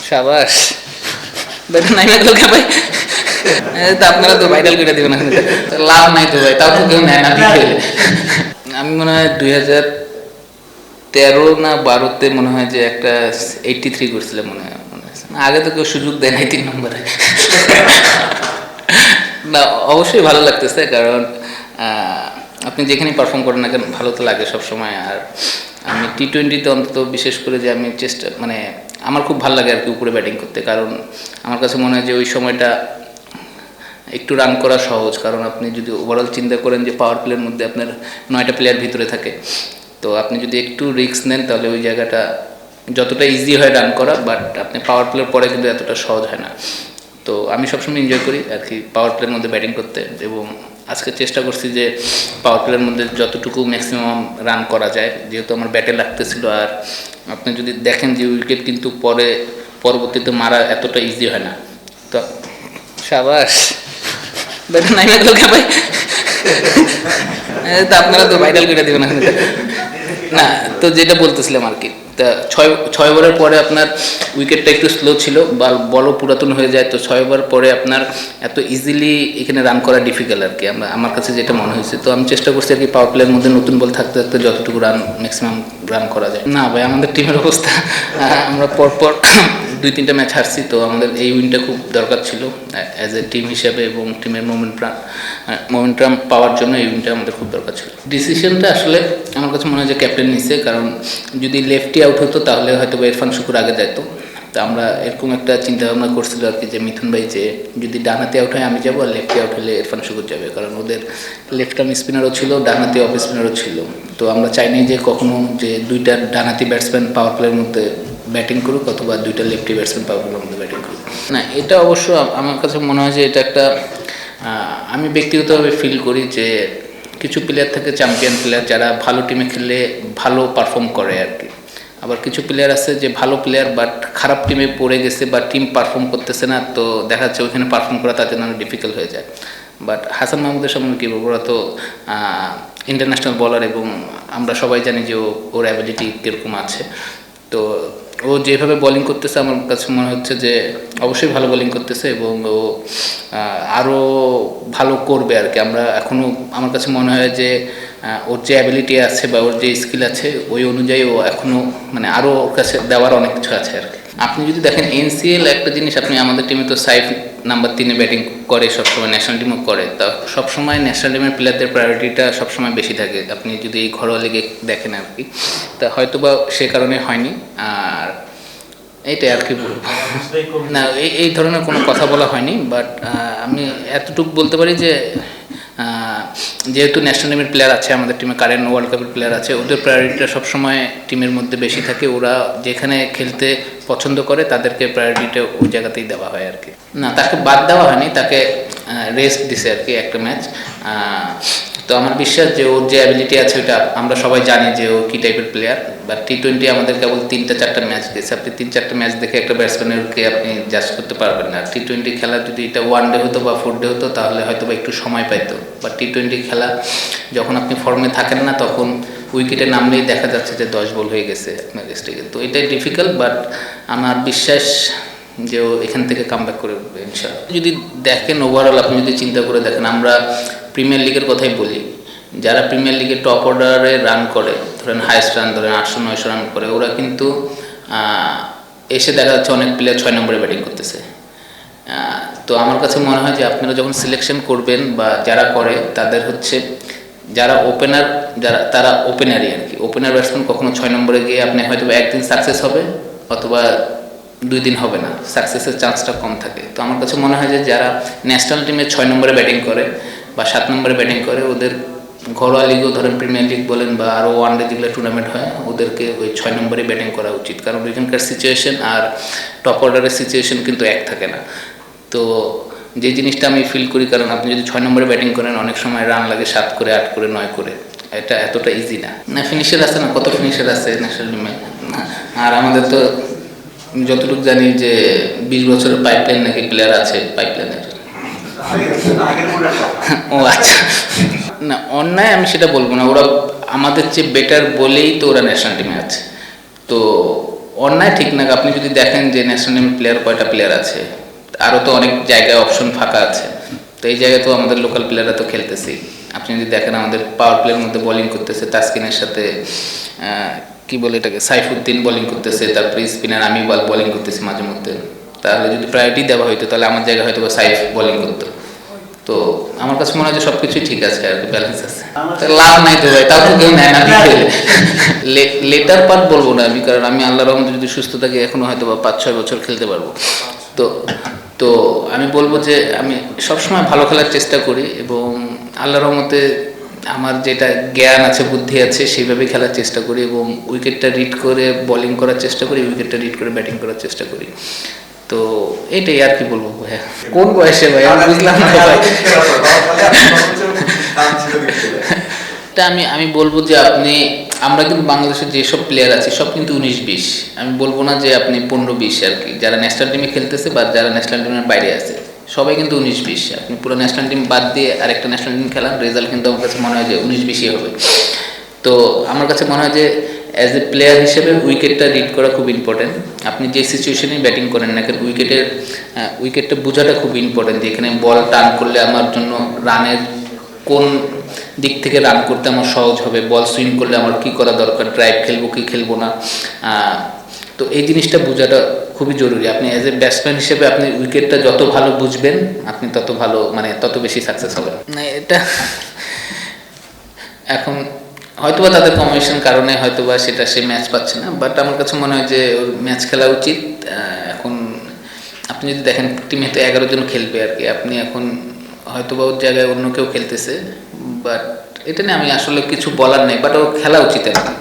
সাবাস বেটা নাই লাগলো কে ভাই? তা আপনারা তো ভাইরাল করে দিবেন, লাভ নাই তো ভাই, তাও তো কেউ নেয় না লিখে। আমি মনে হয় 2013 না 12-তে মনে হয় যে একটা 83 করছিলাম মনে হয়, আগে তো কেউ সুযোগ দেয় নাই 3 নম্বরে। না অবশ্যই ভালো লাগতেছে, কারণ আপনি যেখানে পারফর্ম করেন না কেন ভালো তো লাগে সবসময়। আর আমি টি-20তে অন্তত বিশেষ করে যে আমি চেষ্টা মানে আমার খুব ভালো লাগে আর কি উপরে ব্যাটিং করতে, কারণ আমার কাছে মনে হয় যে ওই সময়টা একটু রান করা সহজ। কারণ আপনি যদি ওভারঅল চিন্তা করেন যে পাওয়ার প্লের মধ্যে আপনার 9টা প্লেয়ার ভিতরে থাকে, তো আপনি যদি একটু রিস্ক নেন তাহলে ওই জায়গাটা যতটা ইজি হয় রান করা, বাট আপনি পাওয়ার প্লের পরে কিন্তু এতটা সহজ হয় না। তো আমি সবসময় এনজয় করি আর কি পাওয়ার প্লের মধ্যে ব্যাটিং করতে, এবং আজকে চেষ্টা করছি যে পাওয়ার প্লের মধ্যে যতটুকু ম্যাক্সিমাম রান করা যায়, যেহেতু আমার ব্যাটে লাগতেছিল। আর আপনি যদি দেখেন যে উইকেট কিন্তু পরবর্তীতে মারা এতটা ইজি হয় না। তো সাবাস ব্যাটে নাই লাগলো কে ভাই? তা আপনারা তো ভাইরাল করে দিবেন। না তো যেটা বলতেছিলাম আর কি, তা 6 ওভারের পরে আপনার উইকেটটা একটু স্লো ছিল বা বলও পুরাতন হয়ে যায়, তো 6 ওভার পরে আপনার এত ইজিলি এখানে রান করা ডিফিকাল্ট আর কি, আমার কাছে যেটা মনে হয়েছে। তো আমি চেষ্টা করছি আর কি পাওয়ার প্লেয়ার মধ্যে নতুন বল থাকতে থাকতে যতটুকু রান ম্যাক্সিমাম রান করা যায়। না ভাই, আমাদের টিমের অবস্থা আমরা পরপর 2-3টা ম্যাচ হারছি, তো আমাদের এই উইনটা খুব দরকার ছিল অ্যাজ এ টিম হিসাবে, এবং টিমের মোমেন্টাম পাওয়ার জন্য এই উইনটা আমাদের খুব দরকার ছিল। ডিসিশনটা আসলে আমার কাছে মনে হয় যে ক্যাপ্টেন নিচ্ছে, কারণ যদি লেফটি আউট হতো তাহলে হয়তো ইরফান শুকুর আগে যেত। তো আমরা এরকম একটা চিন্তা ভাবনা করছিল আর কি, যে মিথুন ভাই যে যদি ডানহাতি আউট হয় আমি যাবো, আর লেফটি আউট হলে ইরফান শুকুর যাবে, কারণ ওদের লেফট আর্ম স্পিনারও ছিল, ডানহাতি অফ স্পিনারও ছিল। তো আমরা চাইনি যে কখনো যে 2টা ডানহাতি ব্যাটসম্যান পাওয়ার প্লের মধ্যে ব্যাটিং করুক, অথবা 2টা লেফটি ব্যাটসম্যান পাওয়ার প্লের মধ্যে ব্যাটিং করুক। না এটা অবশ্য আমার কাছে মনে হয় যে এটা একটা আমি ব্যক্তিগতভাবে ফিল করি যে কিছু প্লেয়ার থাকে চ্যাম্পিয়ন প্লেয়ার, যারা ভালো টিমে খেললে ভালো পারফর্ম করে আর কি। আবার কিছু প্লেয়ার আছে যে ভালো প্লেয়ার বাট খারাপ টিমে পড়ে গেছে বা টিম পারফর্ম করতেছে না, তো দেখা যাচ্ছে ওইখানে পারফর্ম করা তার জন্য অনেক ডিফিকাল্ট হয়ে যায়। বাট হাসান মাহমুদের সম্বন্ধে কী বলবো, ওরা তো ইন্টারন্যাশনাল বলার, এবং আমরা সবাই জানি যে ওর অ্যাবিলিটি কীরকম আছে। তো ও যেভাবে বোলিং করতেছে আমার কাছে মনে হচ্ছে যে অবশ্যই ভালো বোলিং করতেছে, এবং ও আরও ভালো করবে আর কি। আমরা এখনও আমার কাছে মনে হয় যে ওর যে অ্যাবিলিটি আছে বা ওর যে স্কিল আছে ওই অনুযায়ী ও এখনও মানে আরও ওর কাছে দেওয়ার অনেক কিছু আছে আর কি। আপনি যদি দেখেন এনসিএল একটা জিনিস, আপনি আমাদের টিমে তো সাইফ নাম্বার 3-এ ব্যাটিং করে সবসময়, ন্যাশনাল টিমও করে, তা সবসময় ন্যাশনাল টিমের প্লেয়ারদের প্রায়োরিটিটা সবসময় বেশি থাকে আপনি যদি এই ঘরোয়া লিগে দেখেন আর কি। তা হয়তো বা সে কারণে হয়নি, আর এইটাই আর কি বলবো। না এই ধরনের কোনো কথা বলা হয়নি, বাট আমি এতটুকু বলতে পারি যে যেহেতু ন্যাশনাল টিমের প্লেয়ার আছে আমাদের টিমে, কারেন্ট ওয়ার্ল্ড কাপের প্লেয়ার আছে, ওদের প্রায়োরিটিটা সবসময় টিমের মধ্যে বেশি থাকে। ওরা যেখানে খেলতে পছন্দ করে তাদেরকে প্রায়োরিটিটা ওই জায়গাতেই দেওয়া হয় আর কি। না তাকে বাদ দেওয়া হয়নি, তাকে রেস্ট দিছে আর কি একটা ম্যাচ। তো আমার বিশ্বাস যে ওর যে অ্যাবিলিটি আছে ওটা আমরা সবাই জানি যে ও কী টাইপের প্লেয়ার। বা টি-20 আমাদের কেবল 3-4টা ম্যাচ দিয়েছে, আপনি 3-4টা ম্যাচ দেখে একটা ব্যাটসম্যানেরকে আপনি জাজ করতে পারবেন না। টি-20 খেলা যদি এটা 1 ডে হতো বা 4 ডে হতো তাহলে হয়তো বা একটু সময় পাইতো, বা টি-20 খেলা যখন আপনি ফর্মে থাকেন না তখন উইকেটে নামলেই দেখা যাচ্ছে যে 10 বল হয়ে গেছে আপনার স্ট্রাইকে। তো এটাই ডিফিকাল্ট, বাট আমার বিশ্বাস যে ও এখান থেকে কামব্যাক করে উঠবে ইনশাআল্লাহ। যদি দেখেন ওভারঅল আপনি যদি চিন্তা করে দেখেন, আমরা প্রিমিয়ার লিগের কথাই বলি, যারা প্রিমিয়ার লিগে টপ অর্ডারে রান করে, ধরেন হাইস্ট রান ধরেন 800-900 রান করে, ওরা কিন্তু এসে দেখা যাচ্ছে অনেক প্লেয়ার 6 নম্বরে ব্যাটিং করতেছে। তো আমার কাছে মনে হয় যে আপনারা যখন সিলেকশন করবেন বা যারা করে তাদের হচ্ছে যারা ওপেনার, তারা ওপেনারই আর কি। ওপেনার ব্যাটসম্যান কখনো 6 নম্বরে গিয়ে আপনি হয়তো একদিন সাকসেস হবে অথবা 2 দিন হবে না, সাকসেসের চান্সটা কম থাকে। তো আমার কাছে মনে হয় যে যারা ন্যাশনাল টিমে 6 নম্বরে ব্যাটিং করে বা 7 নম্বরে ব্যাটিং করে, ওদের ঘরোয়া লিগও ধরেন প্রিমিয়ার লিগ বলেন বা আরও ওয়ানডে যেগুলো টুর্নামেন্ট হয়, ওদেরকে ওই 6 নম্বরে ব্যাটিং করা উচিত, কারণ ওইখানকার সিচুয়েশন আর টপ অর্ডারের সিচুয়েশন কিন্তু এক থাকে না। তো যে জিনিসটা আমি ফিল করি, কারণ আপনি যদি 6 নম্বরে ব্যাটিং করেন অনেক সময় রান লাগে 7 করে 8 করে 9 করে, এটা এতটা ইজি না। ফিনিশার আছে না, কত ফিনিশার আছে ন্যাশনাল টিমে। আর আমাদের তো যতটুকু জানি যে 20 বছরের পাইপলাইন নাকি প্লেয়ার আছে পাইপলাইনের। ও আচ্ছা, না অন্যায় আমি সেটা বলবো না, ওরা আমাদের চেয়ে বেটার বলেই তো ওরা ন্যাশনাল টিমে আছে। তো অন্যায় ঠিক না, আপনি যদি দেখেন যে ন্যাশনাল টিমের প্লেয়ার কয়টা প্লেয়ার আছে, আরও তো অনেক জায়গায় অপশন ফাঁকা আছে, তো এই জায়গায় তো আমাদের লোকাল প্লেয়াররা তো খেলতেছেই। আপনি যদি দেখেন আমাদের পাওয়ার প্লেয়ার মধ্যে বোলিং করতেছে তাসকিনের সাথে কি বলে এটাকে সাইফুদ্দিন বোলিং করতেছে, তারপরে স্পিনার আমি বোলিং করতেছি মাঝে মধ্যে। তাহলে যদি প্রায়োরিটি দেওয়া হইতো তাহলে আমার জায়গায় হয়তো সাইফ বোলিং করতো। তো আমার কাছে মনে হয় যে সব কিছুই ঠিক আছে আর কি, ব্যালেন্স আছে। লাভ নাই তো ভাই, তাও তো কেউ নেয় না। লেটার পার্ট বলবো না আমি, কারণ আমি আল্লাহর রহমতে যদি সুস্থ থাকি এখনো হয়তো বা 5-6 বছর খেলতে পারবো। তো তো আমি বলবো যে আমি সবসময় ভালো খেলার চেষ্টা করি এবং আল্লাহর রহমতে আমার যেটা জ্ঞান আছে বুদ্ধি আছে সেইভাবে খেলার চেষ্টা করি এবং উইকেটটা রিড করে বোলিং করার চেষ্টা করি, উইকেটটা রিড করে ব্যাটিং করার চেষ্টা করি। তো এটাই আর কি বলবো ভাই। কোন বয়সে ভাই আমি বুঝলাম না ভাই। আমি বলবো যে আমরা কিন্তু বাংলাদেশের যেসব প্লেয়ার আছে সব কিন্তু 19-20, আমি বলবো না যে আপনি 15-20 আর কি, যারা ন্যাশনাল টিমে খেলতেছে বা যারা ন্যাশনাল টিমের বাইরে আছে সবাই কিন্তু 19-20। আপনি পুরো ন্যাশনাল টিম বাদ দিয়ে আরেকটা ন্যাশনাল টিম খেলান, রেজাল্ট কিন্তু আমার কাছে মনে হয় যে 19-20 হবে। তো আমার কাছে মনে হয় যে অ্যাজ এ প্লেয়ার হিসেবে উইকেটটা রিড করা খুব ইম্পর্টেন্ট। আপনি যে সিচুয়েশনেই ব্যাটিং করেন না কেন উইকেটটা বোঝাটা খুব ইম্পর্টেন্ট, যে এখানে বল টার্ন করলে আমার জন্য রানের কোন দিক থেকে রান করতে আমার সহজ হবে, বল সুইং করলে আমার কি করা দরকার, ড্রাইভ খেলবো কি খেলবো না। তো এই জিনিসটা বোঝাটা খুবই জরুরি। আপনি অ্যাজ এ ব্যাটসম্যান হিসেবে আপনি উইকেটটা যত ভালো বুঝবেন আপনি তত ভালো তত বেশি সাকসেস হবেন। না এটা এখন হয়তোবা তাদের কম্বিনেশন কারণে হয়তোবা সেটা সে ম্যাচ পাচ্ছে না, বাট আমার কাছে মনে হয় যে ওর ম্যাচ খেলা উচিত। এখন আপনি যদি দেখেন টিমে তো 11 জন খেলবে আর কি, আপনি এখন হয়তোবা ওর জায়গায় অন্য কেউ খেলতেছে, বাট এটা নিয়ে আমি আসলে কিছু বলার নেই, বাট ওর খেলা উচিত আর কি।